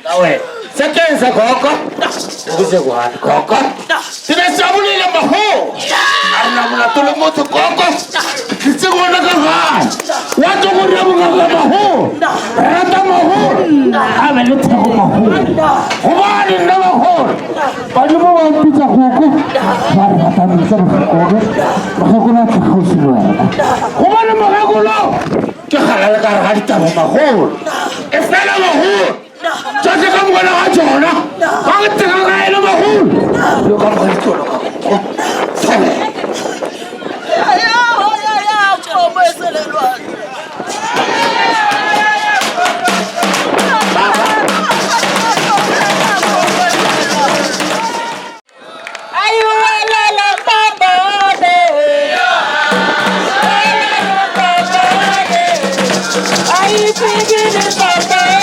Dawe. Sekenza koko. Uze kwa koko. Tinasabuni na maho. Ana mnatule moto koko. Kisiko na kaka. Watu kuriabu kaka maho. Rata maho. Ameleta kwa maho. Kumani na maho. Pajumu wampita koko. Mara hata msema koko. Makakuna kakausiwa. Kumani makakulo. Kekala kara harita maho. Efela maho. Jadi kamu kena ajar, kamu tengah kaya nama hul. Lu kamu itu lo kamu. Ya, coba selaluan. Ayo lala baba de. Ayo pergi baba.